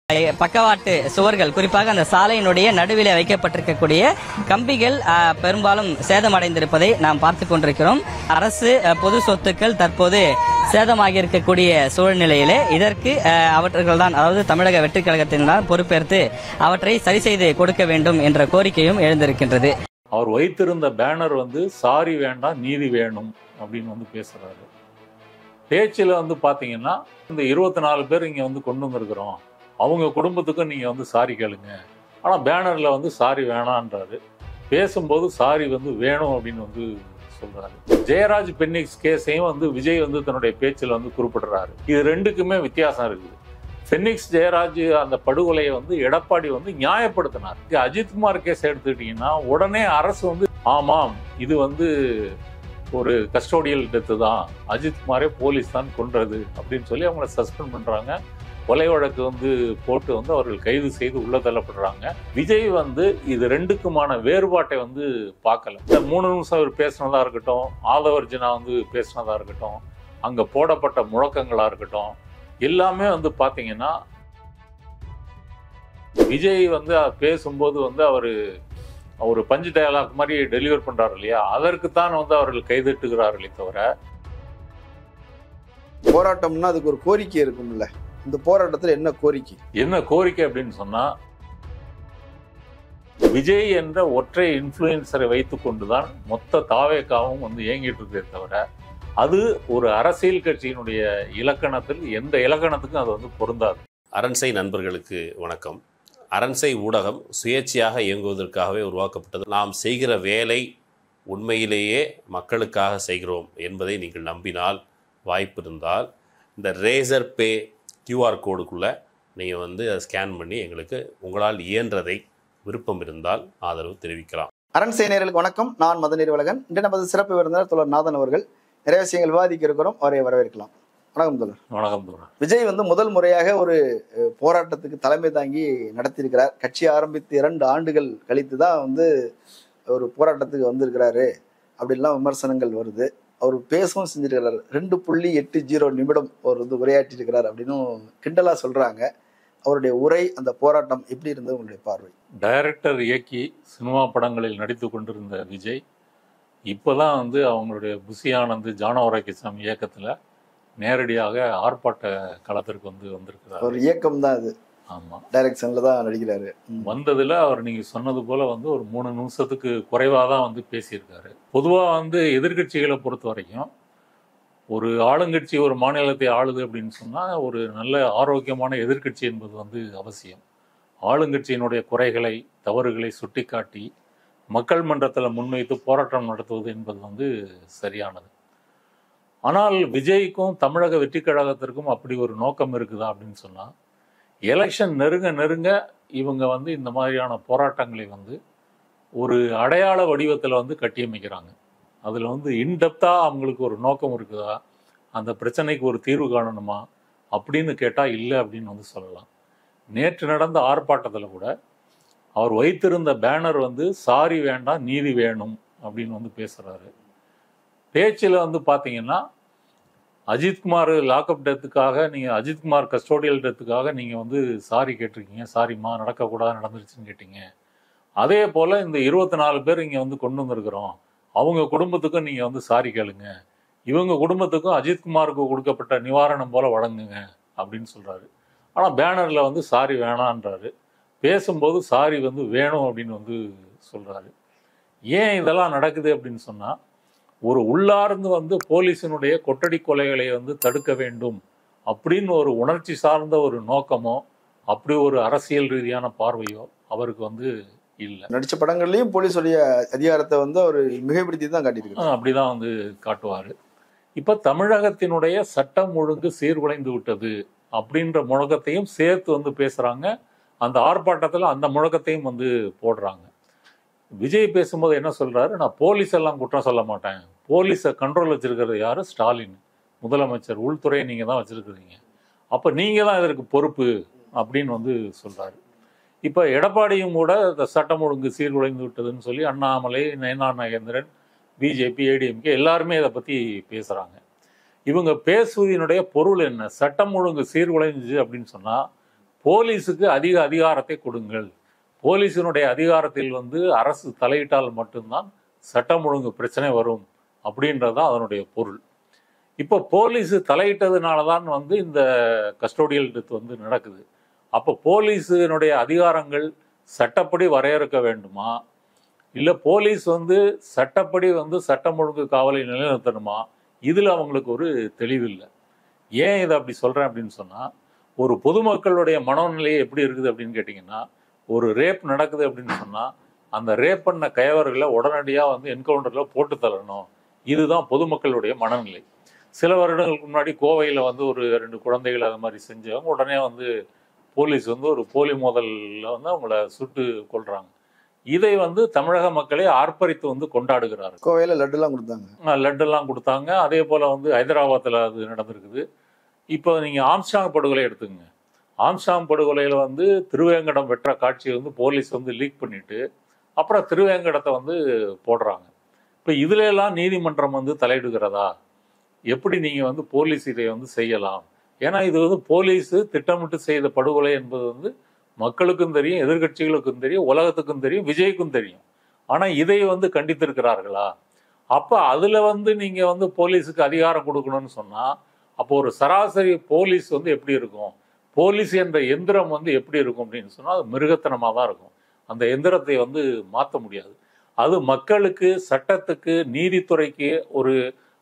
பக்கவாட்டு சுவர்கள், குறிப்பாக அந்த சாலையினுடைய நடுவிலே வைக்கப்பட்டிருக்கக்கூடிய கம்பிகள் பெரும்பாலும் சேதமடைந்திருப்பதை நாம் பார்த்து கொண்டிருக்கிறோம். அரசு பொது சொத்துக்கள் தற்போது சேதமாகி இருக்கக்கூடிய சூழ்நிலையிலே இதற்கு அவர்கள் தான், அதாவது தமிழக வெற்றிக் கழகத்தினால் பொறுப்பேற்று அவற்றை சரி செய்து கொடுக்க வேண்டும் என்ற கோரிக்கையும் எழுந்திருக்கின்றது. அவர் வைத்திருந்த பேனர் சாரி வேண்டாம் நீதி வேணும் அப்படின்னு பேசுறாரு. பேச்சில் பாத்தீங்கன்னா இந்த 24 பேர் இங்க கொண்டு வந்திருக்கிறோம், அவங்க குடும்பத்துக்கும் நீங்க சாரி கேளுங்க, ஆனா பேனர்ல சாரி வேணான்றாரு. பேசும்போது சாரி வேணும் அப்படின்னு சொல்றாரு. ஜெயராஜ் பென்னிக்ஸ் கேஸையும் விஜய் தன்னுடைய பேச்சில் குறிப்பிடுறாரு. இது ரெண்டுக்குமே வித்தியாசம் இருக்குது. பென்னிக்ஸ் ஜெயராஜ் அந்த படுகொலையை எடப்பாடி நியாயப்படுத்தினார். அஜித்குமார் கேஸ் எடுத்துக்கிட்டீங்கன்னா உடனே அரசு ஆமாம் இது ஒரு கஸ்டோடியல் டெத்து தான், அஜித்குமாரே போலீஸ் தான் கொன்றது அப்படின்னு சொல்லி அவங்கள சஸ்பெண்ட் பண்றாங்க. கொலை வழக்கு போட்டு அவர்கள் கைது செய்து உள்ள தள்ளப்படுறாங்க. விஜய் இது ரெண்டுக்குமான வேறுபாட்டை பார்க்கல. இந்த 3 நிமிஷம் அவர் பேசினதா இருக்கட்டும், ஆதவர்ஜனா பேசினதா இருக்கட்டும், அங்க போடப்பட்ட முழக்கங்களா இருக்கட்டும், எல்லாமே பாத்தீங்கன்னா விஜய் பேசும்போது அவரு பஞ்சு டயலாக் மாதிரி டெலிவர் பண்றாரு இல்லையா, அதற்குத்தான் அவர்கள் கைதட்டுகிறார்களே தவிர. போராட்டம்னா அதுக்கு ஒரு கோரிக்கை இருக்கும்ல, இந்த போராட்டத்தில் என்ன கோரிக்கை அப்படின்னு சொன்னா, விஜய் என்ற ஒற்றை இன்ஃப்ளூயன்சரை வைத்துக் கொண்டுதான் மொத்த தாவேக்காவும் இயங்கிட்டு இருக்கே தவிர, அது ஒரு அரசியல் கட்சியினுடைய இலக்கணத்தில் எந்த இலக்கணத்துக்கும் அது பொருந்தாது. அரண்சை நண்பர்களுக்கு வணக்கம். அரண்சை ஊடகம் சுயேட்சையாக இயங்குவதற்காகவே உருவாக்கப்பட்டது. நாம் செய்கிற வேலை உண்மையிலேயே மக்களுக்காக செய்கிறோம் என்பதை நீங்கள் நம்பினால், வாய்ப்பு இருந்தால் இந்த ரேசர் பே கியூஆர் கோடுக்குள்ளே நீங்கள் அதை ஸ்கேன் பண்ணி எங்களுக்கு உங்களால் இயன்றதை விருப்பம் இருந்தால் ஆதரவு தெரிவிக்கலாம். அரண்சை நேயர்களுக்கு வணக்கம். நான் மதநீர்வலகன். இன்று நமது சிறப்பு விருந்தினர் தோழர் நாதன் அவர்கள். நிறைய விஷயங்கள் விவாதிக்க இருக்கிறோம், அவரை வரவேற்கலாம். வணக்கம் தோழர். வணக்கம் தோழர். விஜய் முதல் முறையாக ஒரு போராட்டத்துக்கு தலைமை தாங்கி நடத்தியிருக்கிறார். கட்சி ஆரம்பித்து 2 ஆண்டுகள் கழித்து தான் ஒரு போராட்டத்துக்கு வந்திருக்கிறாரு அப்படின்லாம் விமர்சனங்கள் வருது. அவர் பேசவும் செஞ்சிருக்கிறார். 2.80 நிமிடம் அவர் உரையாற்றி இருக்கிறார் அப்படின்னு கிண்டலா சொல்றாங்க. அவருடைய உரை, அந்த போராட்டம் எப்படி இருந்தது உங்களுடைய பார்வை? டைரக்டர் இயக்கி சினிமா படங்களில் நடித்து கொண்டிருந்த விஜய் இப்போதான் அவங்களுடைய புசி ஆனந்த் ஜானவராக்கிசாமி இயக்கத்தில் நேரடியாக ஆர்ப்பாட்ட களத்திற்கு வந்திருக்கிறார். ஒரு இயக்கம் தான் அது. ஆமா, டைரக்ஷன்ல தான் நடிக்கிறாரு. வந்ததுல அவர் நீங்க சொன்னது போல ஒரு 3 நிமிஷத்துக்கு குறைவாக தான் பேசியிருக்காரு. பொதுவா எதிர்கட்சிகளை பொறுத்த வரைக்கும் ஒரு ஆளுங்கட்சி ஒரு மாநிலத்தை ஆளுது அப்படின்னு சொன்னா ஒரு நல்ல ஆரோக்கியமான எதிர்கட்சி என்பது அவசியம். ஆளுங்கட்சியினுடைய குறைகளை தவறுகளை சுட்டிக்காட்டி மக்கள் மன்றத்தில் முன்வைத்து போராட்டம் நடத்துவது என்பது சரியானது. ஆனால் விஜய்க்கும் தமிழக வெற்றி கழகத்திற்கும் அப்படி ஒரு நோக்கம் இருக்குதா அப்படின்னு சொன்னா, எலெக்ஷன் நெருங்க நெருங்க இவங்க இந்த மாதிரியான போராட்டங்களை ஒரு அடையாள வடிவத்தில் கட்டியமைக்கிறாங்க. அதில் இன்டெப்தா அவங்களுக்கு ஒரு நோக்கம் இருக்குதா, அந்த பிரச்சனைக்கு ஒரு தீர்வு காணணுமா அப்படின்னு கேட்டால் இல்லை அப்படின்னு சொல்லலாம். நேற்று நடந்த ஆர்ப்பாட்டத்தில் கூட அவர் வைத்திருந்த பேனர் சாரி வேண்டாம் நீதி வேணும் அப்படின்னு பேசுகிறாரு. பேச்சில் பார்த்தீங்கன்னா அஜித்குமார் லாக்அப் டெத்துக்காக நீங்கள் அஜித்குமார் கஸ்டோடியல் டெத்துக்காக நீங்கள் சாரி கேட்டிருக்கீங்க, சாரிம்மா நடக்கக்கூடாது நடந்துருச்சுன்னு கேட்டீங்க. அதே போல் இந்த 24 பேர் இங்கே கொண்டு வந்திருக்கிறோம், அவங்க குடும்பத்துக்கும் நீங்கள் சாரி கேளுங்க, இவங்க குடும்பத்துக்கும் அஜித்குமாருக்கு கொடுக்கப்பட்ட நிவாரணம் போல் வழங்குங்க அப்படின்னு சொல்கிறாரு. ஆனால் பேனரில் சாரி வேணான்றாரு. பேசும்போது சாரி வேணும் அப்படின்னு சொல்கிறாரு. ஏன் இதெல்லாம் நடக்குது அப்படின்னு சொன்னால், ஒரு உள்ளார்ந்து போலீஸினுடைய கொட்டடி கொலைகளை தடுக்க வேண்டும் அப்படின்னு ஒரு உணர்ச்சி சார்ந்த ஒரு நோக்கமோ அப்படி ஒரு அரசியல் ரீதியான பார்வையோ அவருக்கு இல்லை. நடிச்ச படங்கள்லயும் போலீஸுடைய அதிகாரத்தை அவர் மிகைப்படுத்தி தான் காட்டியிருக்காரு. அப்படிதான் காட்டுவாரு. இப்ப தமிழகத்தினுடைய சட்டம் ஒழுங்கு சீர்குலைந்து விட்டது அப்படின்ற முழக்கத்தையும் சேர்த்து பேசுறாங்க. அந்த ஆர்ப்பாட்டத்தில் அந்த முழக்கத்தையும் போடுறாங்க. விஜய் பேசும்போது என்ன சொல்றாரு, நான் போலீஸ் எல்லாம் குற்றம் சொல்ல மாட்டேன், போலீஸை கண்ட்ரோல் வச்சிருக்கிறது யாரு, ஸ்டாலின் முதலமைச்சர், உள்துறையை நீங்க தான் வச்சிருக்கிறீங்க, அப்ப நீங்க தான் இதற்கு பொறுப்பு அப்படின்னு சொல்றாரு. இப்ப எடப்பாடியும் கூட இந்த சட்டம் ஒழுங்கு சீர்குலைந்து விட்டதுன்னு சொல்லி அண்ணாமலை, நயனா நாகேந்திரன், பிஜேபி, ஏடிஎம்கே எல்லாருமே இதை பத்தி பேசுறாங்க. இவங்க பேசுவதனுடைய பொருள் என்ன? சட்டம் ஒழுங்கு சீர்குலைஞ்சுச்சு அப்படின்னு சொன்னா போலீஸுக்கு அதிக அதிகாரத்தை கொடுங்கள். போலீஸினுடைய அதிகாரத்தில் வந்து அரசு தலையிட்டால் மட்டும்தான் சட்டம் ஒழுங்கு பிரச்சனை வரும் அப்படின்றதான் அதனுடைய பொருள். இப்போ போலீஸ் தலையிட்டதுனால தான் வந்து இந்த கஸ்டோடியல் டெத் வந்து நடக்குது. அப்போ போலீஸினுடைய அதிகாரங்கள் சட்டப்படி வரையறுக்க வேண்டுமா, இல்லை போலீஸ் வந்து சட்டப்படி வந்து சட்டம் ஒழுங்கு காவலை நிலைநிறுத்தணுமா? இதில் அவங்களுக்கு ஒரு தெளிவில்லை. ஏன் இதை அப்படி சொல்கிறேன் அப்படின்னு சொன்னால், ஒரு பொதுமக்களுடைய மனநிலையை எப்படி இருக்குது அப்படின்னு கேட்டிங்கன்னா, ஒரு ரேப் நடக்குது அப்படின்னு சொன்னால் அந்த ரேப் பண்ண கயவர்களை உடனடியாக வந்து என்கவுண்டரில் போட்டு தள்ளணும். இதுதான் பொதுமக்களுடைய மனநிலை. சில வருடங்களுக்கு முன்னாடி கோவையில் வந்து ஒரு 2 குழந்தைகள் அது மாதிரி செஞ்சவங்க உடனே வந்து போலீஸ் வந்து ஒரு போலி மோதலில் வந்து அவங்கள சுட்டு கொள்றாங்க. இதை வந்து தமிழக மக்களே ஆர்ப்பரித்து வந்து கொண்டாடுகிறார்கள். கோவையில் லட்டுலாம் கொடுத்தாங்க. லட்டெல்லாம் கொடுத்தாங்க. அதே போல் வந்து ஹைதராபாத்தில் அது நடந்திருக்குது. இப்போ நீங்கள் ஆம்ஸ்டாங் படுகொலை எடுத்துக்கங்க. ஆம்ஸ்டாங் படுகொலையில் வந்து திருவேங்கடம் வெற்ற காட்சியை வந்து போலீஸ் வந்து லீக் பண்ணிட்டு அப்புறம் திருவேங்கடத்தை வந்து போடுறாங்க. இப்போ இதுல எல்லாம் நீதிமன்றம் வந்து தலையிடுகிறதா? எப்படி நீங்கள் வந்து போலீஸ் இதை வந்து செய்யலாம்? ஏன்னா இது வந்து போலீஸ் திட்டமிட்டு செய்த படுகொலை என்பது வந்து மக்களுக்கும் தெரியும், எதிர்கட்சிகளுக்கும் தெரியும், உலகத்துக்கும் தெரியும், விஜய்க்கும் தெரியும். ஆனால் இதை வந்து கண்டித்திருக்கிறார்களா? அப்போ அதில் வந்து நீங்கள் வந்து போலீஸுக்கு அதிகாரம் கொடுக்கணும்னு சொன்னால் அப்போ ஒரு சராசரி போலீஸ் வந்து எப்படி இருக்கும்? போலீஸ் என்ற எந்திரம் வந்து எப்படி இருக்கும் அப்படின்னு சொன்னால் அது மிருகத்தனமாக தான் இருக்கும். அந்த எந்திரத்தை வந்து மாற்ற முடியாது. அது மக்களுக்கு, சட்டத்துக்கு, நீதித்துறைக்கு ஒரு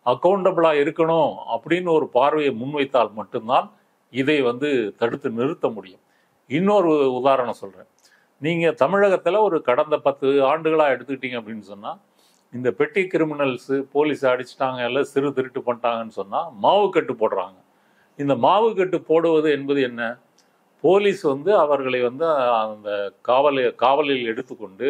அக்கௌண்டபிளாக இருக்கணும் அப்படின்னு ஒரு பார்வையை முன்வைத்தால் மட்டும்தான் இதை வந்து தடுத்து நிறுத்த முடியும். இன்னொரு உதாரணம் சொல்கிறேன். நீங்கள் தமிழகத்தில் ஒரு கடந்த 10 ஆண்டுகளாக எடுத்துக்கிட்டீங்க அப்படின்னு சொன்னால், இந்த பெட்டி கிரிமினல்ஸு போலீஸ் அடிச்சிட்டாங்க, எல்லாம் சிறு திருட்டு பண்ணிட்டாங்கன்னு சொன்னால் மாவு கட்டு போடுறாங்க. இந்த மாவு கட்டு போடுவது என்பது என்ன? போலீஸ் வந்து அவர்களை வந்து அந்த காவலில் எடுத்துக்கொண்டு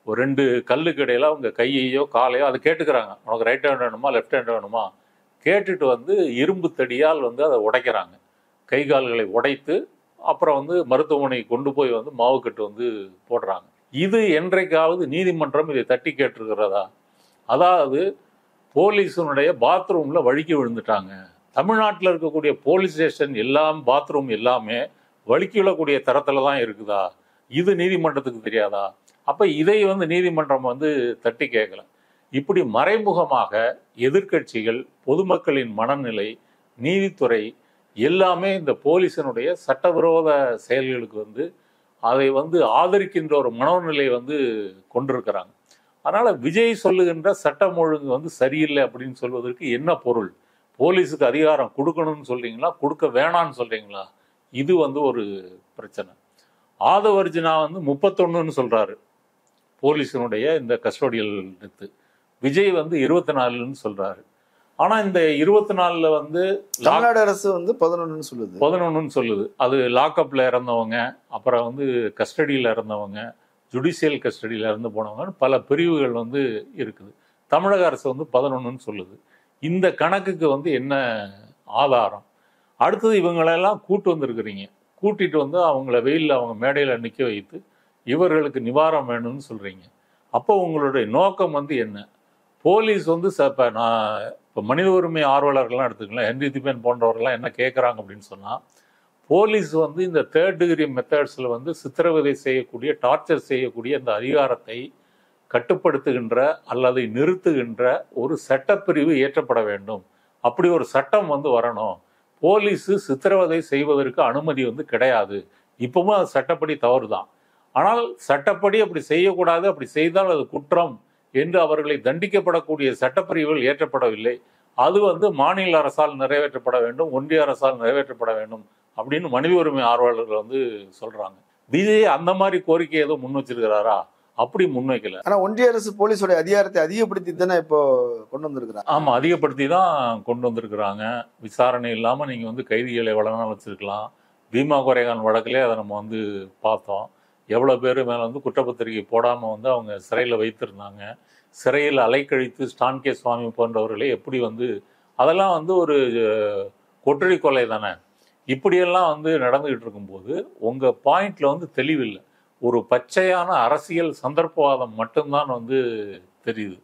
ஒரு 2 கல்லுக்கு இடையில அவங்க கையையோ காலையோ அதை கேட்டுக்கிறாங்க. உனக்கு ரைட் ஹேண்ட் வேணுமா, லெஃப்ட் ஹேண்ட் வேணுமா கேட்டுட்டு வந்து இரும்பு தடியால் வந்து அதை உடைக்கிறாங்க. கை கால்களை உடைத்து அப்புறம் வந்து மருத்துவமனைக்கு கொண்டு போய் வந்து மாவுக்கட்டு வந்து போடுறாங்க. இது என்றைக்காவது நீதிமன்றம் இதை தட்டி கேட்டிருக்கிறதா? அதாவது போலீஸினுடைய பாத்ரூமில் வழுக்கி விழுந்துட்டாங்க. தமிழ்நாட்டில் இருக்கக்கூடிய போலீஸ் ஸ்டேஷன் எல்லாம் பாத்ரூம் எல்லாமே வழுக்கி விழக்கூடிய தரத்தில் தான் இருக்குதா? இது நீதிமன்றத்துக்கு தெரியாதா? அப்போ இதை வந்து நீதிமன்றம் வந்து தட்டி கேட்கல. இப்படி மறைமுகமாக எதிர்க்கட்சிகள், பொதுமக்களின் மனநிலை, நீதித்துறை எல்லாமே இந்த போலீஸினுடைய சட்டவிரோத செயல்களுக்கு வந்து அதை வந்து ஆதரிக்கின்ற ஒரு மனோநிலை வந்து கொண்டிருக்கிறாங்க. அதனால் விஜய் சொல்லுகின்ற சட்டம் ஒழுங்கு வந்து சரியில்லை அப்படின்னு சொல்வதற்கு என்ன பொருள்? போலீஸுக்கு அதிகாரம் கொடுக்கணும்னு சொல்றீங்களா, கொடுக்க வேணான்னு சொல்றீங்களா? இது வந்து ஒரு பிரச்சனை. ஆதவர்ஜினா வந்து 31ன்னு சொல்றாரு போலீஸினுடைய இந்த கஸ்டோடியல் டெத்து. விஜய் வந்து 24ன்னு சொல்றாரு. ஆனா இந்த 24ல வந்து தமிழ்நாடு அரசு வந்து 11ன்னு சொல்லுது. அது லாக்அப்ல இறந்தவங்க, அப்புறம் வந்து கஸ்டடியில் இறந்தவங்க, ஜுடிஷியல் கஸ்டடியில் இறந்து போனவங்க பல பிரிவுகள் வந்து இருக்குது. தமிழக அரசு வந்து 11ன்னு சொல்லுது. இந்த கணக்குக்கு வந்து என்ன ஆதாரம்? அடுத்தது இவங்களெல்லாம் வந்திருக்கிறீங்க. கூட்டிட்டு வந்து அவங்கள வெயிலில் அவங்க மேடையில் நிற்க வைத்து இவர்களுக்கு நிவாரணம் வேணும்னு சொல்றீங்க. அப்போ உங்களுடைய நோக்கம் வந்து என்ன? போலீஸ் வந்து இப்போ மனித உரிமை ஆர்வலர்கள்லாம் எடுத்துக்கலாம், ஹென்றி திபன் போன்றவர்கள்லாம் என்ன கேட்குறாங்க அப்படின்னு சொன்னால், போலீஸ் வந்து இந்த 3rd டிகிரி மெத்தட்ஸில் வந்து சித்திரவதை செய்யக்கூடிய, டார்ச்சர் செய்யக்கூடிய இந்த அதிகாரத்தை கட்டுப்படுத்துகின்ற அல்லது நிறுத்துகின்ற ஒரு சட்டப்பிரிவு இயற்றப்பட வேண்டும். அப்படி ஒரு சட்டம் வந்து வரணும். போலீஸு சித்திரவதை செய்வதற்கு அனுமதி வந்து கிடையாது. இப்பவும் அது சட்டப்படி தவறு தான். ஆனால் சட்டப்படி அப்படி செய்யக்கூடாது, அப்படி செய்தால் அது குற்றம் என்று அவர்களை தண்டிக்கப்படக்கூடிய சட்டப்பிரிவுகள் ஏற்றப்படவில்லை. அது வந்து மாநில அரசால் நிறைவேற்றப்பட வேண்டும், ஒன்றிய அரசால் நிறைவேற்றப்பட வேண்டும் அப்படின்னு மனித உரிமை ஆர்வலர்கள் வந்து சொல்றாங்க. விஜய் அந்த மாதிரி கோரிக்கை எதுவும் முன் வச்சிருக்கிறாரா? அப்படி முன்வைக்கல. ஆனா ஒன்றிய அரசு போலீஸோட அதிகாரத்தை அதிகப்படுத்தி தானே இப்போ கொண்டு வந்திருக்கிறாங்க. ஆமா, அதிகப்படுத்தி தான் கொண்டு வந்திருக்கிறாங்க. விசாரணை இல்லாம நீங்க வந்து கைதிகளை எவ்வளவு நாள் வச்சிருக்கலாம். பீமா கோரேகான் வழக்கிலே அதை நம்ம வந்து பார்த்தோம். எவ்வளவு பேர் மேல வந்து குற்றப்பத்திரிகை போடாம வந்து அவங்க சிறையில் வைத்திருந்தாங்க. சிறையில் அலைக்கழித்து ஸ்டான்கே சுவாமி போன்றவர்களே எப்படி வந்து அதெல்லாம் வந்து ஒரு கொற்றடி கொலை தானே. இப்படியெல்லாம் வந்து நடந்துகிட்டு இருக்கும்போது உங்க பாயிண்ட்ல வந்து தெளிவில்லை. ஒரு பச்சையான அரசியல் சந்தர்ப்பவாதம் மட்டும்தான் வந்து தெரியுது.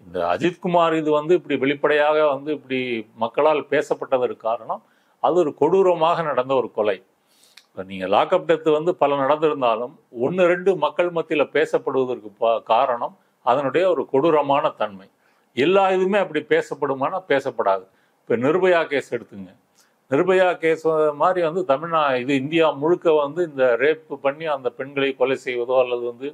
இந்த அஜித்குமார் இது வந்து இப்படி வெளிப்படையாக வந்து இப்படி மக்களால் பேசப்பட்டதற்கு காரணம் அது ஒரு கொடூரமாக நடந்த ஒரு கொலை. இப்போ நீங்கள் லாக்அப் டெத்து வந்து பல நடந்திருந்தாலும் 1-2 மக்கள் மத்தியில் பேசப்படுவதற்கு காரணம் அதனுடைய ஒரு கொடூரமான தன்மை. எல்லா இதுவுமே அப்படி பேசப்படுமானா பேசப்படாது. இப்போ நிர்பயா கேஸ் எடுத்துங்க. நிர்பயா கேஸ் மாதிரி வந்து இது இந்தியா முழுக்க வந்து இந்த ரேப் பண்ணி அந்த பெண்களை கொலை செய்வதோ அல்லது வந்து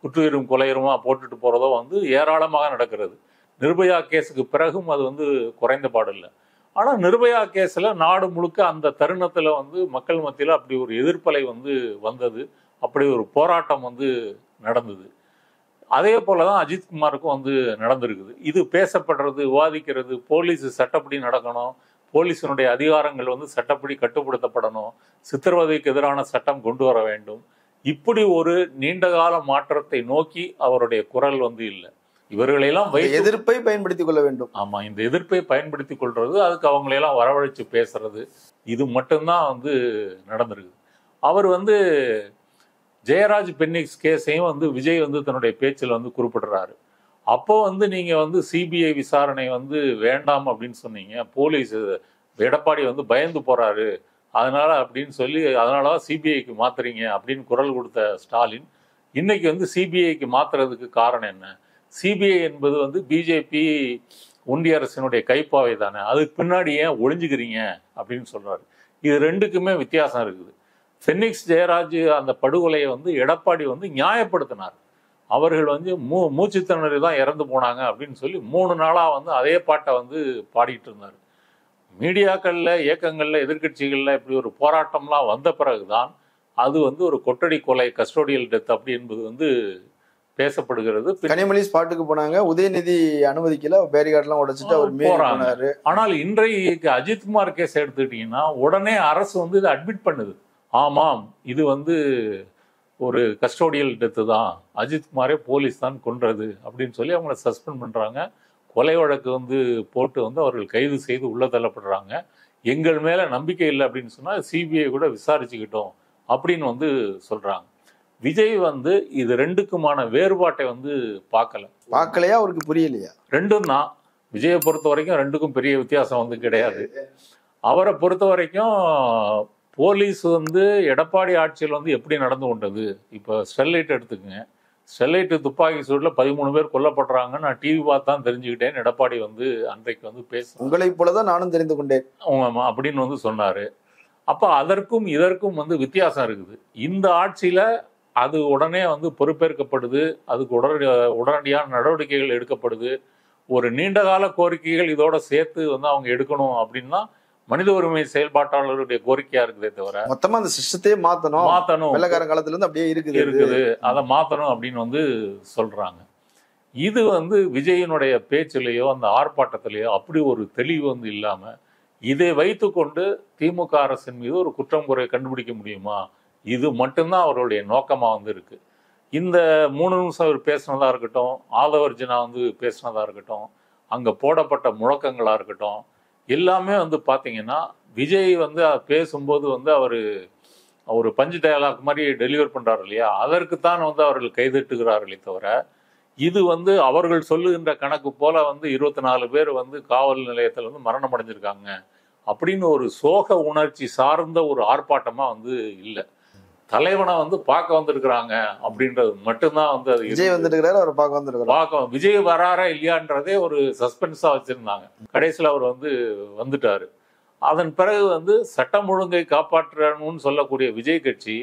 குற்றுயிரும் கொலையுமா போட்டுட்டு போகிறதோ வந்து ஏராளமாக நடக்கிறது. நிர்பயா கேஸுக்கு பிறகும் அது வந்து குறைந்த பாடில்லை. ஆனால் நிர்பயா கேஸில் நாடு முழுக்க அந்த தருணத்தில் வந்து மக்கள் மத்தியில் அப்படி ஒரு எதிர்ப்பலை வந்து வந்தது, அப்படி ஒரு போராட்டம் வந்து நடந்தது. அதே போல தான் அஜித்குமாருக்கும் வந்து நடந்திருக்குது. இது பேசப்படுறது, விவாதிக்கிறது, போலீஸ் சட்டப்படி நடக்கணும், போலீஸினுடைய அதிகாரங்கள் வந்து சட்டப்படி கட்டுப்படுத்தப்படணும், சித்திரவதைக்கு எதிரான சட்டம் கொண்டு வர வேண்டும். இப்படி ஒரு நீண்டகால மாற்றத்தை நோக்கி அவருடைய குரல் வந்து இல்லை. இவர்களெல்லாம் எதிர்ப்பை பயன்படுத்திக் கொள்ள வேண்டும். ஆமா, இந்த எதிர்ப்பை பயன்படுத்தி கொள்றது, அதுக்கு அவங்களையெல்லாம் வரவழைச்சு பேசுறது, இது மட்டும்தான் வந்து நடந்திருக்கு. அவர் வந்து ஜெயராஜ் பென்னிக்ஸ் கேஸையும் வந்து விஜய் வந்து தன்னுடைய பேச்சில் வந்து குறிப்பிடுறாரு. அப்போ வந்து நீங்க வந்து சிபிஐ விசாரணை வந்து வேண்டாம் அப்படின்னு சொன்னீங்க, போலீஸ் எடப்பாடி வந்து பயந்து போறாரு அதனால அப்படின்னு சொல்லி அதனாலதான் சிபிஐக்கு மாத்துறீங்க அப்படின்னு குரல் கொடுத்த ஸ்டாலின் இன்னைக்கு வந்து சிபிஐக்கு மாத்துறதுக்கு காரணம் என்ன? சிபிஐ என்பது வந்து பிஜேபி ஒன்றிய அரசினுடைய கைப்பாவை தானே, அதுக்கு பின்னாடி ஏன் ஒளிஞ்சுக்கிறீங்க அப்படின்னு சொல்றாரு. இது ரெண்டுக்குமே வித்தியாசம் இருக்குது. ஃபெனிக்ஸ் ஜெயராஜ் அந்த படுகொலையை வந்து எடப்பாடி வந்து நியாயப்படுத்தினார். அவர்கள் வந்து மூச்சு திணறி தான் இறந்து போனாங்க அப்படின்னு சொல்லி 3 நாளா வந்து அதே பாட்டை வந்து பாடிட்டு இருந்தார். மீடியாக்கள்ல, இயக்கங்கள்ல, எதிர்கட்சிகள்ல இப்படி ஒரு போராட்டம்லாம் வந்த பிறகுதான் அது வந்து ஒரு கொட்டடி கொலை, கஸ்டோடியல் டெத் அப்படி என்பது வந்து பேசப்படுகிறது. கனிமொழி ஸ்பாட்டுக்கு போனாங்க, உதயநிதி அனுமதிக்கல, பேரிகார்ட்லாம் உடைச்சிட்டு அவர் போறாரு. ஆனால் இன்றைக்கு அஜித்குமார் கேஸ் எடுத்துக்கிட்டீங்கன்னா உடனே அரசு வந்து இதை அட்மிட் பண்ணுது. ஆமாம், இது வந்து ஒரு கஸ்டோடியல் டெத்து தான், அஜித்குமாரே போலீஸ் தான் கொன்றது அப்படின்னு சொல்லி அவங்கள சஸ்பெண்ட் பண்றாங்க. கொலை வழக்கு வந்து போட்டு வந்து அவர்கள் கைது செய்து உள்ள தள்ளப்படுறாங்க. எங்கள் மேல நம்பிக்கை இல்லை அப்படின்னு சொன்னா சிபிஐ கூட விசாரிச்சுக்கிட்டோம் அப்படின்னு வந்து சொல்றாங்க. விஜய் வந்து இது ரெண்டுக்குமான வேறுபாட்டை வந்து பார்க்கலையா, அவருக்கு புரியலையா? ரெண்டும் தான். விஜயை பொறுத்த வரைக்கும் ரெண்டுக்கும் பெரிய வித்தியாசம் வந்து கிடையாது. அவரை பொறுத்த வரைக்கும் போலீஸ் வந்து எடப்பாடி ஆட்சியில் வந்து எப்படி நடந்து கொண்டது, இப்போ ஸ்டெர்லைட் எடுத்துக்கங்க. ஸ்டெர்லைட் துப்பாக்கி சூட்டில் 13 பேர் கொல்லப்படுறாங்க, நான் டிவி பார்த்து தான் தெரிஞ்சுக்கிட்டேன் எடப்பாடி வந்து அன்றைக்கு வந்து உங்களை போலதான் நானும் தெரிந்து கொண்டேன் அப்படின்னு வந்து சொன்னாரு. அப்போ அதற்கும் இதற்கும் வந்து வித்தியாசம் இருக்குது. இந்த ஆட்சியில அது உடனே வந்து பொறுப்பேற்கப்படுது, அதுக்கு உடனடியான நடவடிக்கைகள் எடுக்கப்படுது. ஒரு நீண்டகால கோரிக்கைகள் இதோட சேர்த்து வந்து அவங்க எடுக்கணும் அப்படின்னா மனித உரிமை செயல்பாட்டாளர்களுடைய கோரிக்கையா இருக்குதே தவிர மொத்தமா அந்த சிஸ்டத்தையே மாத்தணும் வெள்ளக்காரன் காலத்துல இருந்து அப்படியே இருக்குது, அதை மாத்தணும் அப்படின்னு வந்து சொல்றாங்க. இது வந்து விஜயனுடைய பேச்சிலேயோ அந்த ஆர்ப்பாட்டத்திலேயோ அப்படி ஒரு தெளிவு வந்து இல்லாம இதை வைத்து கொண்டு திமுக அரசின் மீது ஒரு குற்றம் குறை கண்டுபிடிக்க முடியுமா, இது மட்டும்தான் அவருடைய நோக்கமா வந்து இருக்கு. இந்த 3 நிமிஷம் அவர் பேசினதா இருக்கட்டும், ஆதவர்ஜனா வந்து பேசினதா இருக்கட்டும், அங்க போடப்பட்ட முழக்கங்களா இருக்கட்டும், எல்லாமே வந்து பாத்தீங்கன்னா விஜய் வந்து பேசும்போது வந்து அவரு பஞ்சு டயலாக் மாதிரி டெலிவர் பண்றாரு இல்லையா, அதற்குத்தான் வந்து அவர்கள் கைதட்டுகிறார்களே தவிர இது வந்து அவர்கள் சொல்லுகின்ற கணக்கு போல வந்து 24 பேர் வந்து காவல் நிலையத்தில் வந்து மரணம் அடைஞ்சிருக்காங்க அப்படின்னு ஒரு சோக உணர்ச்சி சார்ந்த ஒரு ஆர்ப்பாட்டமா வந்து இல்லை. தலைவனை வந்து பார்க்க வந்திருக்கிறாங்க அப்படின்றது மட்டும்தான் வந்து அது விஜய் வந்திருக்கிறாரு, அவர் பார்க்க வந்திருக்கிறார். விஜய் வராரா இல்லையான்றதே ஒரு சஸ்பென்ஸா வச்சிருந்தாங்க. கடைசியில் அவர் வந்து வந்துட்டாரு. அதன் பிறகு வந்து சட்டம் ஒழுங்கை காப்பாற்றணும்னு சொல்லக்கூடிய விஜய் கட்சி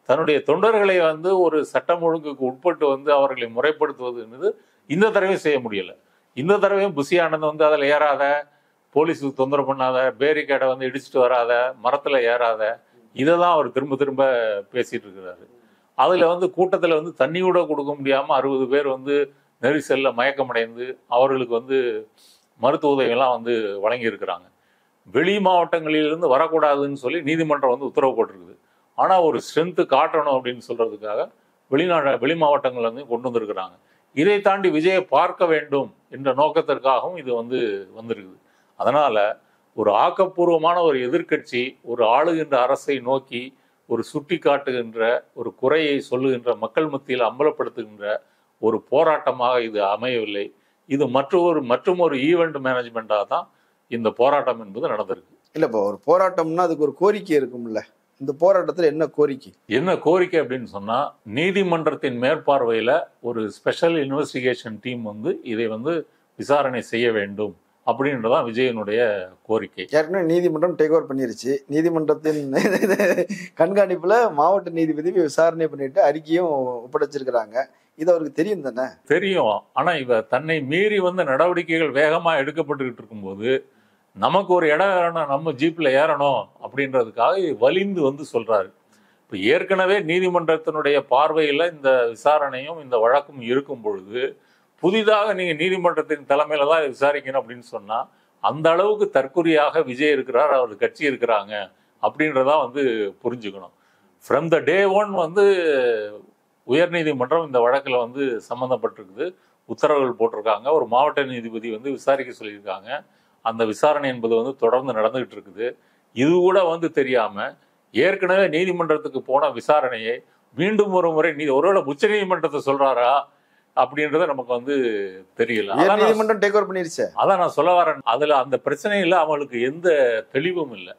தன்னுடைய தொண்டர்களை வந்து ஒரு சட்டம் ஒழுங்குக்கு உட்பட்டு வந்து அவர்களை முறைப்படுத்துவது இந்த தடவையும் செய்ய முடியல. இந்த தடவையும் புஷி ஆனந்த் வந்து அதில் ஏறாத, போலீஸுக்கு தொந்தரவு பண்ணாத, பேரிகேடை வந்து இடிச்சுட்டு வராத, மரத்துல ஏறாத, இதை தான் அவர் திரும்ப திரும்ப பேசிட்டு இருக்கிறாரு. அதுல வந்து கூட்டத்துல வந்து தண்ணி கூட கொடுக்க முடியாம 60 பேர் வந்து நெரிசல்ல மயக்கமடைந்து அவர்களுக்கு வந்து மருத்துவ உதவியெல்லாம் வந்து வழங்கி இருக்கிறாங்க. வெளி மாவட்டங்களிலிருந்து வரக்கூடாதுன்னு சொல்லி நீதிமன்றம் வந்து உத்தரவு போட்டிருக்குது. ஆனா ஒரு ஸ்ட்ரென்த்து காட்டணும் அப்படின்னு சொல்றதுக்காக வெளி மாவட்டங்கள் வந்து கொண்டு வந்திருக்கிறாங்க. இதை தாண்டி விஜயை பார்க்க வேண்டும் என்ற நோக்கத்திற்காகவும் இது வந்து வந்திருக்குது. அதனால ஒரு ஆக்கப்பூர்வமான ஒரு எதிர்க்கட்சி ஒரு ஆளுகின்ற அரசை நோக்கி ஒரு சுட்டி காட்டுகின்ற, ஒரு குறையை சொல்லுகின்ற, மக்கள் மத்தியில் அம்பலப்படுத்துகின்ற ஒரு போராட்டமாக இது அமையவில்லை. இது மற்றும் ஒரு ஈவெண்ட் மேனேஜ்மெண்டாக தான் இந்த போராட்டம் என்பது நடந்திருக்கு. இல்லை, இப்போ ஒரு போராட்டம்னா அதுக்கு ஒரு கோரிக்கை இருக்கும்ல. இந்த போராட்டத்தில் என்ன கோரிக்கை? என்ன கோரிக்கை அப்படின்னு சொன்னா, நீதிமன்றத்தின் மேற்பார்வையில ஒரு ஸ்பெஷல் இன்வெஸ்டிகேஷன் டீம் வந்து இதை வந்து விசாரணை செய்ய வேண்டும் அப்படின்றதான் விஜயனுடைய கோரிக்கை. ஏற்கனவே நீதிமன்றம் டேக் ஓவர் பண்ணிருச்சு. நீதிமன்றத்தின் கண்காணிப்புல மாவட்ட நீதிபதி விசாரணை பண்ணிட்டு அறிக்கையும் ஒப்படைச்சிருக்கிறாங்க. இது அவருக்கு தெரியும் தானே? தெரியும். ஆனா இவ தன்னை மீறி வந்து நடவடிக்கைகள் வேகமா எடுக்கப்பட்டுக்கிட்டு இருக்கும்போது நமக்கு ஒரு இடம் ஏறணும், நம்ம ஜீப்ல ஏறணும் அப்படின்றதுக்காக வலிந்து வந்து சொல்றாரு. இப்ப ஏற்கனவே நீதிமன்றத்தினுடைய பார்வையில இந்த விசாரணையும் இந்த வழக்கும் இருக்கும் பொழுது புதிதாக நீங்க நீதிமன்றத்தின் தலைமையில தான் விசாரிக்கணும் அப்படின்னு சொன்னா அந்த அளவுக்கு தற்குறியாக விஜய் இருக்கிறார், அவர் கட்சி இருக்கிறாங்க அப்படின்றதா வந்து புரிஞ்சுக்கணும். ஃப்ரம் த டே ஒன் வந்து உயர்நீதிமன்றம் இந்த வழக்கில் வந்து சம்மந்தப்பட்டிருக்குது, உத்தரவுகள் போட்டிருக்காங்க, ஒரு மாவட்ட நீதிபதி வந்து விசாரிக்க சொல்லியிருக்காங்க. அந்த விசாரணை என்பது வந்து தொடர்ந்து நடந்துகிட்டு இருக்குது. இது கூட வந்து தெரியாம ஏற்கனவே நீதிமன்றத்துக்கு போன விசாரணையை மீண்டும் ஒரு முறை ஒருவேளை உச்ச நீதிமன்றத்தை சொல்றாரா அப்படின்றத நமக்கு வந்து தெரியல. நீதிமன்றம் டேக் ஓவர் பண்ணிருச்சு. அதான் நான் சொல்ல வரேன். அதுல அந்த பிரச்சனையில அவங்களுக்கு எந்த தெளிவும் இல்லை.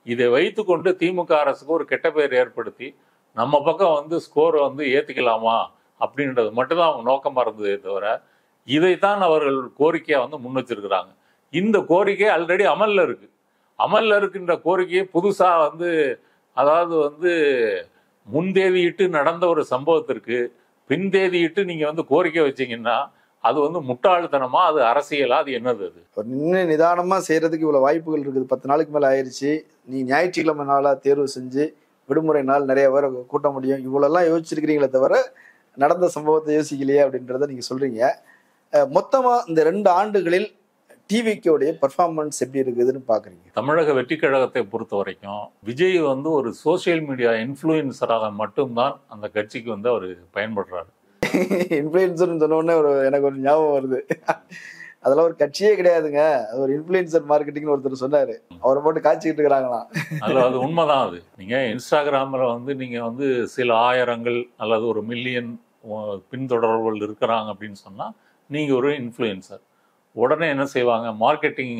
இதை வைத்துக்கொண்டு திமுக அரசுக்கு ஒரு கெட்ட பெயர் ஏற்படுத்தி நம்ம பக்கம் வந்து ஸ்கோரை வந்து ஏத்திக்கலாமா அப்படின்றது மட்டும்தான் அவங்க நோக்கமா இருந்ததே தவிர இதைத்தான் அவர்கள் கோரிக்கையா வந்து முன் வச்சிருக்கிறாங்க. இந்த கோரிக்கை ஆல்ரெடி அமல்ல இருக்கு. அமல்ல இருக்கின்ற கோரிக்கையை புதுசா வந்து அதாவது வந்து முன்தேதியிட்டு நடந்த ஒரு சம்பவத்திற்கு பின்தேதியிட்டு நீங்க வந்து கோரிக்கை வச்சீங்கன்னா அது வந்து முட்டாள்தனமா, அது அரசியலா, அது என்னது? அது நின்று நிதானமா செய்யறதுக்கு இவ்வளவு வாய்ப்புகள் இருக்குது. 10 நாளுக்கு மேல ஆயிடுச்சு. நீ ஞாயிற்றுக்கிழமை நாளா தேர்வு செஞ்சு விடுமுறை நாள் நிறைய பேர் கூட்ட முடியும், இவ்வளோலாம் யோசிச்சிருக்கிறீங்களே தவிர நடந்த சம்பவத்தை யோசிக்கலையே அப்படின்றத நீங்க சொல்றீங்க. மொத்தமா இந்த 2 ஆண்டுகளில் டிவிக்கோடைய பெர்ஃபார்மன்ஸ் எப்படி இருக்குதுன்னு பாக்குறீங்க? தமிழக வெற்றி கழகத்தை பொறுத்த வரைக்கும் விஜய் வந்து ஒரு சோசியல் மீடியா இன்ஃப்ளூயன்சராக மட்டும்தான் அந்த கட்சிக்கு வந்து அவர் பயன்படுறாரு. இன்ஃப்ளூயன்சர்னு சொன்னோடனே எனக்கு ஒரு ஞாபகம் வருது. அதெல்லாம் ஒரு கட்சியே கிடையாதுங்க, அது ஒரு இன்ஃப்ளூயன்சர் மார்க்கெட்டிங்னு ஒருத்தர் சொன்னாரு. அவரை போட்டு காய்ச்சிக்கிட்டு இருக்கிறாங்களாம். அது உண்மைதான். அது நீங்க இன்ஸ்டாகிராமில் வந்து நீங்க வந்து சில ஆயிரங்கள் அல்லது ஒரு மில்லியன் பின்தொடர்புகள் இருக்கிறாங்க அப்படின்னு சொன்னா நீங்க ஒரு இன்ஃப்ளூயன்சர். உடனே என்ன செய்வாங்க, மார்க்கெட்டிங்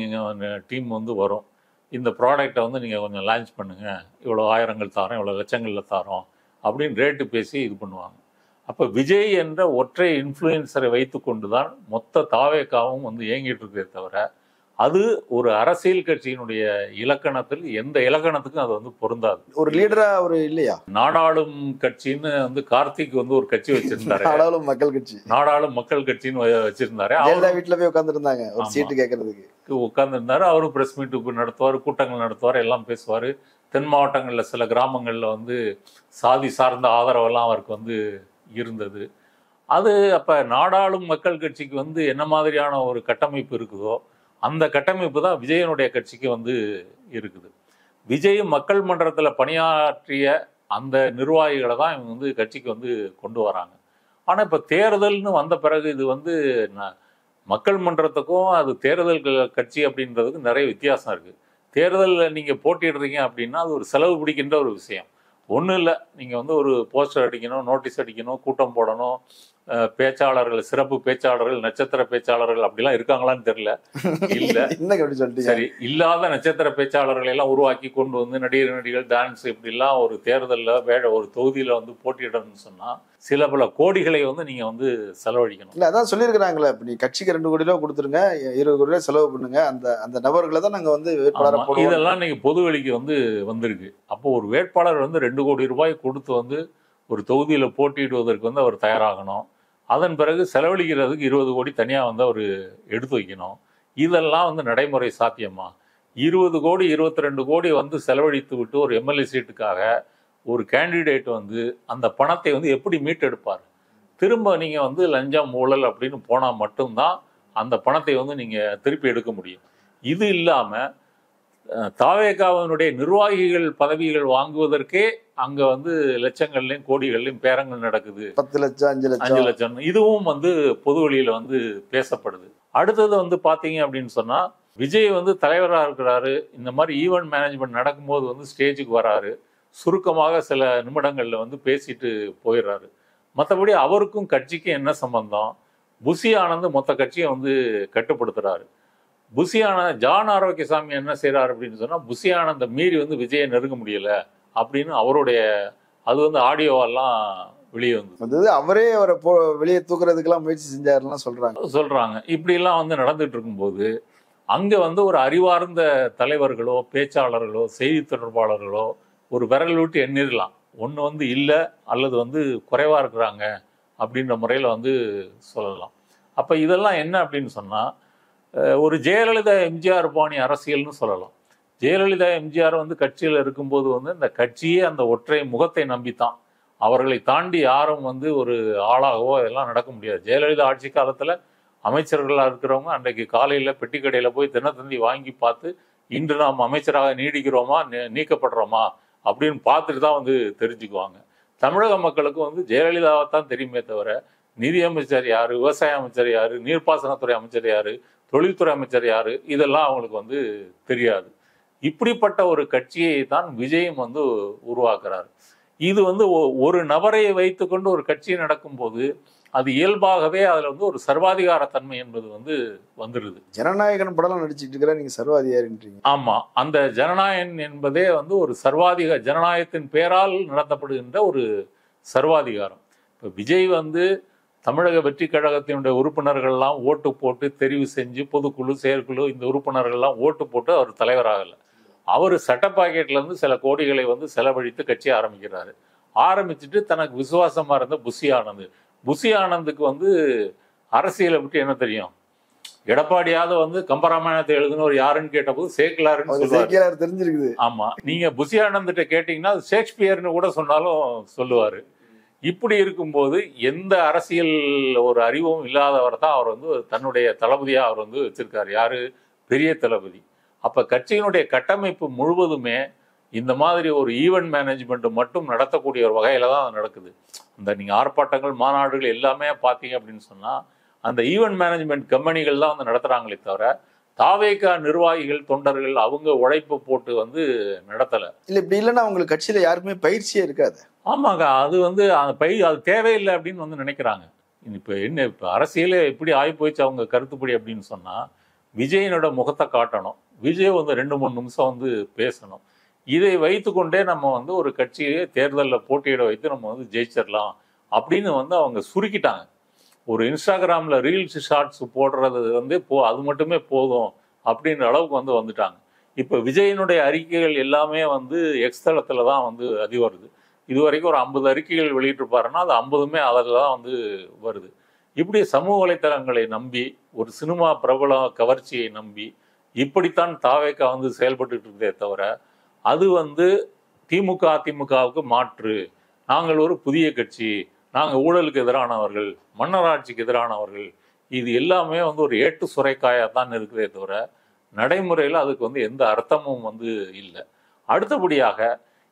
டீம் வந்து வரும், இந்த ப்ராடக்டை வந்து நீங்கள் கொஞ்சம் லான்ச் பண்ணுங்க, இவ்வளோ ஆயிரங்கள் தாரோம், இவ்வளோ லட்சங்களில் தாரோம் அப்படின்னு ரேட்டு பேசி இது பண்ணுவாங்க. அப்போ விஜய் என்ற ஒற்றை இன்ஃப்ளூயன்சரை வைத்து கொண்டு தான் மொத்த தாவேக்காவும் வந்து இயங்கிட்டு இருக்கே தவிர அது ஒரு அரசியல் கட்சியினுடைய இலக்கணத்தில் எந்த இலக்கணத்துக்கும் அது வந்து பொருந்தாது. ஒரு லீடரா ஒரு இல்லையா? நாடாளும் கட்சின்னு வந்து கார்த்திக் வந்து ஒரு கட்சி வச்சிருந்தாரு, நாடாளும் மக்கள் கட்சி, நாடாளும் மக்கள் கட்சின்னு வச்சிருந்தாரு. வீட்டுல போய் உட்காந்துருந்தாங்க ஒரு சீட்டு கேட்கறதுக்கு உட்கார்ந்துருந்தாரு. அவரும் பிரஸ் மீட் நடத்துவார், கூட்டங்கள் நடத்துவார், எல்லாம் பேசுவார். தென் மாவட்டங்களில் சில கிராமங்களில் வந்து சாதி சார்ந்த ஆதரவெல்லாம் அவருக்கு வந்து இருந்தது. அது அப்போ நாடாளும் மக்கள் கட்சிக்கு வந்து என்ன மாதிரியான ஒரு கட்டமைப்பு இருக்குதோ அந்த கட்டமைப்பு தான் விஜயனுடைய கட்சிக்கு வந்து இருக்குது. விஜய் மக்கள் மன்றத்தில் பணியாற்றிய அந்த நிர்வாகிகளை தான் இவங்க வந்து கட்சிக்கு வந்து கொண்டு வராங்க. ஆனால் இப்போ தேர்தல்னு வந்த பிறகு இது வந்து மக்கள் மன்றத்துக்கும் அது தேர்தல் கட்சி அப்படின்றதுக்கு நிறைய வித்தியாசம் இருக்குது. தேர்தலில் நீங்கள் போட்டிடுறீங்க அப்படின்னா அது ஒரு செலவு பிடிக்கின்ற ஒரு விஷயம். ஒன்றும் இல்லை, நீங்கள் வந்து ஒரு போஸ்டர் அடிக்கணும், நோட்டீஸ் அடிக்கணும், கூட்டம் போடணும், பேச்சாளர்கள், சிறப்பு பேச்சாளர்கள், நட்சத்திர பேச்சாளர்கள் அப்படிலாம் இருக்காங்களான்னு தெரியல. இல்ல, சரி, இல்லாத நட்சத்திர பேச்சாளர்களை எல்லாம் உருவாக்கி கொண்டு வந்து நடிகர்கள் டான்ஸ் இப்படிலாம் ஒரு தேர்தலில் ஒரு தொகுதியில வந்து போட்டியிடணும்னு சொன்னா சில பல கோடிகளை வந்து நீங்க வந்து செலவழிக்கணும். இல்ல அதான் சொல்லியிருக்கிறாங்களே, இப்ப நீ கட்சிக்கு 2 கோடி ரூபாய் கொடுத்துருங்க, 20 கோடி ரூபாய் செலவு பண்ணுங்க, அந்த நபர்களை தான் நாங்க வந்து வேட்பாளர் போடுவோம். இதெல்லாம் நீங்க பொது வெளிக்கு வந்து வந்திருக்கு. அப்போ ஒரு வேட்பாளர் வந்து 2 கோடி ரூபாய் கொடுத்து வந்து ஒரு தொகுதியில போட்டியிடுவதற்கு வந்து அவர் தயாராகணும். அதன் பிறகு செலவழிக்கிறதுக்கு 20 கோடி தனியாக வந்து அவர் எடுத்து வைக்கணும். இதெல்லாம் வந்து நடைமுறை சாத்தியமா? 20 கோடி 22 கோடி வந்து செலவழித்து விட்டு ஒரு எம்எல்ஏ சீட்டுக்காக ஒரு கேண்டிடேட் வந்து அந்த பணத்தை வந்து எப்படி மீட்டெடுப்பார்? திரும்ப நீங்கள் வந்து லஞ்சம் ஊழல் அப்படின்னு போனால் மட்டும்தான் அந்த பணத்தை வந்து நீங்கள் திருப்பி எடுக்க முடியும். இது இல்லாமல் தாவேகாவினுடைய நிர்வாகிகள் பதவிகள் வாங்குவதற்கே அங்க வந்து லட்சங்கள்லயும் கோடிகள்லயும் பேரங்கள் நடக்குது. 10 லட்சம் 5 லட்சம் இதுவும் வந்து பொது வெளியில வந்து பேசப்படுது. அடுத்தது வந்து பாத்தீங்க அப்படின்னு சொன்னா விஜய் வந்து தலைவராக இருக்கிறாரு. இந்த மாதிரி ஈவெண்ட் மேனேஜ்மெண்ட் நடக்கும்போது வந்து ஸ்டேஜுக்கு வராரு, சுருக்கமாக சில நிமிடங்கள்ல வந்து பேசிட்டு போயிடுறாரு. மற்றபடி அவருக்கும் கட்சிக்கும் என்ன சம்பந்தம்? புசி ஆனந்த் மொத்த கட்சியை வந்து கட்டுப்படுத்துறாரு. புசி ஆனந்த், ஜான் ஆரோக்கியசாமி என்ன செய்யறாரு அப்படின்னு சொன்னா புசி ஆனந்தை மீறி வந்து விஜயை நெருங்க முடியல அப்படின்னு அவருடைய அது வந்து ஆடியோவெல்லாம் வெளியே வந்து அதாவது அவரே அவரை வெளியே தூக்குறதுக்கெல்லாம் முயற்சி செஞ்சாருலாம் சொல்றாங்க. இப்படிலாம் வந்து நடந்துட்டு இருக்கும்போது அங்க வந்து ஒரு அறிவார்ந்த தலைவர்களோ பேச்சாளர்களோ செய்தி தொடர்பாளர்களோ ஒரு விரல் விட்டு எண்ணிடலாம். ஒன்று வந்து இல்லை அல்லது வந்து குறைவா இருக்கிறாங்க அப்படின்ற முறையில் வந்து சொல்லலாம். அப்போ இதெல்லாம் என்ன அப்படின்னு சொன்னால் ஒரு ஜெயலலிதா எம்ஜிஆர் பாணி அரசியல்னு சொல்லலாம். ஜெயலலிதா எம்ஜிஆர் வந்து கட்சியில் இருக்கும்போது வந்து இந்த கட்சியே அந்த ஒற்றை முகத்தை நம்பித்தான். அவர்களை தாண்டி யாரும் வந்து ஒரு ஆளாகவோ இதெல்லாம் நடக்க முடியாது. ஜெயலலிதா ஆட்சி காலத்தில் அமைச்சர்களாக இருக்கிறவங்க அன்றைக்கு காலையில் பெட்டி கடையில் போய் தினத்தந்தி வாங்கி பார்த்து இன்று நாம் அமைச்சராக நீடிக்கிறோமா நீக்கப்படுறோமா அப்படின்னு பார்த்துட்டு தான் வந்து தெரிஞ்சுக்குவாங்க. தமிழக மக்களுக்கு வந்து ஜெயலலிதாவை தான் தெரியுமே தவிர நிதியமைச்சர் யாரு, விவசாய அமைச்சர் யாரு, நீர்ப்பாசனத்துறை அமைச்சர் யாரு, தொழில்துறை அமைச்சர் யாரு, இதெல்லாம் அவங்களுக்கு வந்து தெரியாது. இப்படிப்பட்ட ஒரு கட்சியை தான் விஜயும் வந்து உருவாக்குறாரு. இது வந்து ஒரு நபரை வைத்துக்கொண்டு ஒரு கட்சி நடக்கும்போது அது இயல்பாகவே அதுல வந்து ஒரு சர்வாதிகார தன்மை என்பது வந்து வந்துருது. ஜனநாயகன் படம் நடிச்சிட்டு இருக்கிற நீங்க சர்வாதிகாரின்றீங்க. ஆமா, அந்த ஜனநாயகன் என்பதே வந்து ஒரு ஜனநாயகத்தின் பெயரால் நடத்தப்படுகின்ற ஒரு சர்வாதிகாரம். இப்ப விஜய் வந்து தமிழக வெற்றி கழகத்தினுடைய உறுப்பினர்கள்லாம் ஓட்டு போட்டு தெரிவு செஞ்சு பொதுக்குழு செயற்குழு இந்த உறுப்பினர்கள்லாம் ஓட்டு போட்டு அவர் தலைவராகலை. அவர் சட்ட பாக்கெட்ல இருந்து சில கோடிகளை வந்து செலவழித்து கட்சி ஆரம்பிக்கிறாரு. ஆரம்பிச்சுட்டு தனக்கு விசுவாசமா இருந்த புஷி ஆனந்துக்கு வந்து அரசியலை விட்டு என்ன தெரியும்? எடப்பாடியாவது வந்து கம்பராமாயணத்தை எழுதுனவர் யாருன்னு கேட்டபோது சேக்கிலாருன்னு தெரிஞ்சிருக்குது. ஆமா, நீங்க புஷி ஆனந்திட்ட கேட்டீங்கன்னா ஷேக்ஸ்பியர்னு கூட சொன்னாலும் சொல்லுவாரு. இப்படி இருக்கும்போது எந்த அரசியல் ஒரு அறிவும் இல்லாதவர் தான் அவர் வந்து தன்னுடைய தளபதியா அவர் வந்து வச்சிருக்காரு. யாரு? பெரிய தளபதி. அப்ப கட்சியினுடைய கட்டமைப்பு முழுவதுமே இந்த மாதிரி ஒரு ஈவென்ட் மேனேஜ்மெண்ட் மட்டும் நடத்தக்கூடிய ஒரு வகையில தான் நடக்குது. இந்த நீங்க ஆர்ப்பாட்டங்கள் மாநாடுகள் எல்லாமே பார்த்தீங்க அப்படின்னு சொன்னா அந்த ஈவென்ட் மேனேஜ்மெண்ட் கம்பெனிகள் தான் வந்து நடத்துறாங்களே தவிர தாவேகா நிர்வாகிகள் தொண்டர்கள் அவங்க உழைப்பு போட்டு வந்து நடத்தலை. இல்லை, இப்படி இல்லைன்னா அவங்களுக்கு கட்சியில யாருக்குமே பயிற்சியே இருக்காது. ஆமாங்க, அது வந்து அந்த அது தேவையில்லை அப்படின்னு வந்து நினைக்கிறாங்க. இப்போ அரசியலே எப்படி ஆகி போயிடுச்சு அவங்க கருத்துப்படி அப்படின்னு சொன்னா விஜயனோட முகத்தை காட்டணும், விஜய் வந்து 2-3 நிமிஷம் வந்து பேசணும். இதை வைத்துக்கொண்டே நம்ம வந்து ஒரு கட்சியை தேர்தலில் போட்டியிட வைத்து நம்ம வந்து ஜெயிச்சிடலாம் அப்படின்னு வந்து அவங்க சுருக்கிட்டாங்க. ஒரு இன்ஸ்டாகிராமில் ரீல்ஸ் ஷார்ட்ஸ் போடுறது வந்து அது மட்டுமே போதும் அப்படின்ற அளவுக்கு வந்து வந்துட்டாங்க. இப்போ விஜயனுடைய அறிக்கைகள் எல்லாமே வந்து எக்ஸ் தளத்தில் தான் வந்து வருது. இது வரைக்கும் ஒரு 50 அறிக்கைகள் வெளியிட்டிருப்பாருன்னா அது 50மே அதில் தான் வந்து வருது. இப்படி சமூக வலைத்தளங்களை நம்பி ஒரு சினிமா பிரபல கவர்ச்சியை நம்பி இப்படித்தான் தாவேகா வந்து செயல்பட்டு இருந்ததே தவிர அது வந்து திமுக அதிமுகவுக்கு மாற்று, நாங்கள் ஒரு புதிய கட்சி, நாங்கள் ஊழலுக்கு எதிரானவர்கள், மன்னராட்சிக்கு எதிரானவர்கள், இது எல்லாமே வந்து ஒரு ஏட்டு சுரைக்காயாக தான் இருக்குதே தவிர நடைமுறையில் அதுக்கு வந்து எந்த அர்த்தமும் வந்து இல்லை. அடுத்தபடியாக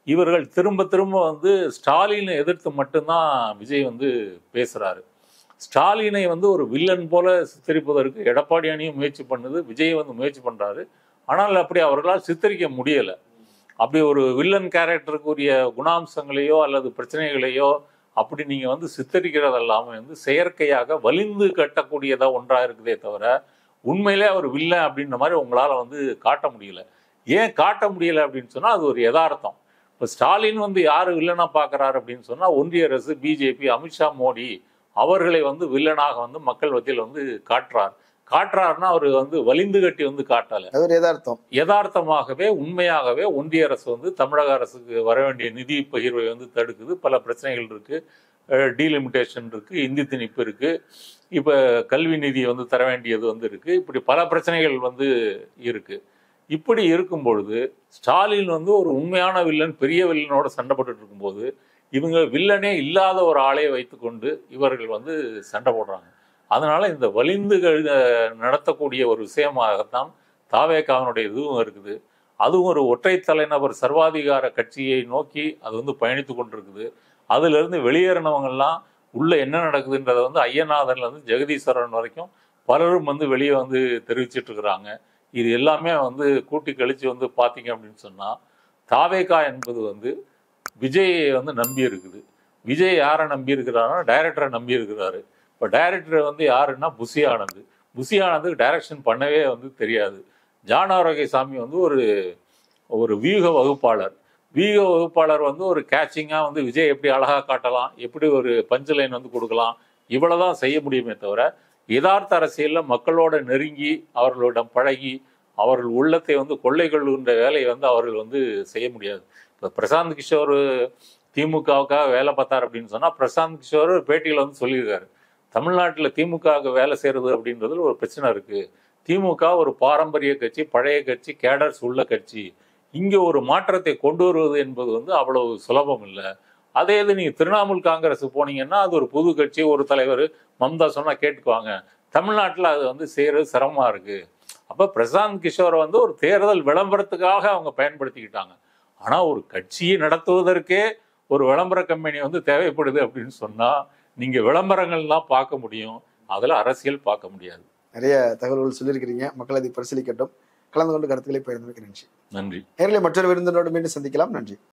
இவர்கள் திரும்ப திரும்ப வந்து ஸ்டாலினை எதிர்த்து மட்டும்தான் விஜய் வந்து பேசுறாரு. ஸ்டாலினை வந்து ஒரு வில்லன் போல சித்தரிப்பதற்கு எடப்பாடி அணியும் முயற்சி பண்ணுது, விஜய் வந்து முயற்சி பண்றாரு. ஆனால் அப்படி அவர்களால் சித்தரிக்க முடியலை. அப்படி ஒரு வில்லன் கேரக்டருக்குரிய குணாம்சங்களையோ அல்லது பிரச்சனைகளையோ அப்படி நீங்க வந்து சித்தரிக்கிறது இல்லாமல் வந்து செயற்கையாக வலிந்து கட்டக்கூடியதா ஒன்றா இருக்குதே தவிர உண்மையிலே அவர் வில்லன் அப்படின்ற மாதிரி உங்களால வந்து காட்ட முடியல. ஏன் காட்ட முடியல அப்படின்னு சொன்னா அது ஒரு யதார்த்தம். இப்போ ஸ்டாலின் வந்து யாரு வில்லனா பார்க்கறாரு அப்படின்னு சொன்னா ஒன்றிய அரசு, பிஜேபி, அமித்ஷா, மோடி அவர்களை வந்து வில்லனாக வந்து மக்கள் மத்தியில் வந்து காட்டுறாருன்னா அவர் வந்து வலிந்து கட்டி வந்து காட்டல. யதார்த்தமாகவே உண்மையாகவே ஒன்றிய அரசு வந்து தமிழக அரசுக்கு வர வேண்டிய நிதி பகிர்வை வந்து தடுக்குது. பல பிரச்சனைகள் இருக்கு, டீலிமிட்டேஷன் இருக்கு, இந்தி திணிப்பு இருக்கு, இப்ப கல்வி நிதி வந்து தர வேண்டியது வந்து இருக்கு, இப்படி பல பிரச்சனைகள் வந்து இருக்கு. இப்படி இருக்கும் பொழுது ஸ்டாலின் வந்து ஒரு உண்மையான வில்லன், பெரிய வில்லனோட சண்டை போட்டுட்டு இருக்கும்போது இவங்க வில்லனே இல்லாத ஒரு ஆளையை வைத்துக்கொண்டு இவர்கள் வந்து சண்டை போடுறாங்க. அதனால இந்த வலிந்து நடத்தக்கூடிய ஒரு விஷயமாகத்தான் தாவேகாவினுடைய இதுவும் இருக்குது. அதுவும் ஒரு ஒற்றை தலைநபர் சர்வாதிகார கட்சியை நோக்கி அது வந்து பயணித்து கொண்டிருக்குது. அதுல இருந்து வெளியேறினவங்கெல்லாம் உள்ள என்ன நடக்குதுன்றதை வந்து ஐயநாதன்ல இருந்து ஜெகதீஸ்வரன் வரைக்கும் பலரும் வந்து வெளியே வந்து தெரிவிச்சிட்டு இருக்கிறாங்க. இது எல்லாமே வந்து கூட்டி கழிச்சு வந்து பார்த்தீங்க அப்படின்னு சொன்னா தாவேகா என்பது வந்து விஜயை வந்து நம்பி இருக்குது. விஜய் யாரை நம்பி இருக்கிறாருன்னா டைரக்டரை நம்பி இருக்கிறாரு. இப்போ டைரக்டர் வந்து யாருன்னா புஷி ஆனந்துக்கு டைரக்ஷன் பண்ணவே வந்து தெரியாது. ஜான் ஆரோக்கியசாமி வந்து ஒரு வியூக வகுப்பாளர். வீடியோ வகுப்பாளர் வந்து ஒரு கேட்சிங்காக வந்து விஜய் எப்படி அழகாக காட்டலாம், எப்படி ஒரு பஞ்சு லைன் வந்து கொடுக்கலாம், இவ்வளவுதான் செய்ய முடியுமே தவிர யதார்த்த அரசியலில் மக்களோட நெருங்கி அவர்களிடம் பழகி அவர்கள் உள்ளத்தை வந்து கொள்ளை கொள்ளுகின்ற வேலையை வந்து அவர்கள் வந்து செய்ய முடியாது. இப்போ பிரசாந்த் கிஷோர் திமுகவுக்காக வேலை பார்த்தார் அப்படின்னு சொன்னால், பிரசாந்த் கிஷோர் பேட்டியில் வந்து சொல்லியிருக்காரு, தமிழ்நாட்டில் திமுகவுக்கு வேலை செய்கிறது அப்படின்றதுல ஒரு பிரச்சனை இருக்குது. திமுக ஒரு பாரம்பரிய கட்சி, பழைய கட்சி, கேடர்ஸ் உள்ள கட்சி. இங்கே ஒரு மாற்றத்தை கொண்டு வருவது என்பது வந்து அவ்வளவு சுலபம் இல்லை. அதே இது நீங்கள் திரிணாமுல் காங்கிரஸ் போனீங்கன்னா அது ஒரு புது கட்சி, ஒரு தலைவர், மம்தா சொன்னால் கேட்டுக்குவாங்க. தமிழ்நாட்டில் அது வந்து செய்கிறது சிரமமாக இருக்குது. அப்போ பிரசாந்த் கிஷோரை வந்து ஒரு தேர்தல் விளம்பரத்துக்காக அவங்க பயன்படுத்திக்கிட்டாங்க. ஆனால் ஒரு கட்சியை நடத்துவதற்கே ஒரு விளம்பர கம்பெனி வந்து தேவைப்படுது அப்படின்னு சொன்னால் நீங்கள் விளம்பரங்கள்லாம் பார்க்க முடியும், அதில் அரசியல் பார்க்க முடியாது. நிறைய தகவல்கள் சொல்லியிருக்கிறீங்க, மக்கள் அதை பரிசீலிக்கட்டும். கலந்து கொண்டு கருத்துக்களை பகிர்ந்தமைக்கு நன்றி. நன்றி. நேரில் மற்றொரு விருந்தினரோடு மீண்டும் சந்திக்கலாம். நன்றி.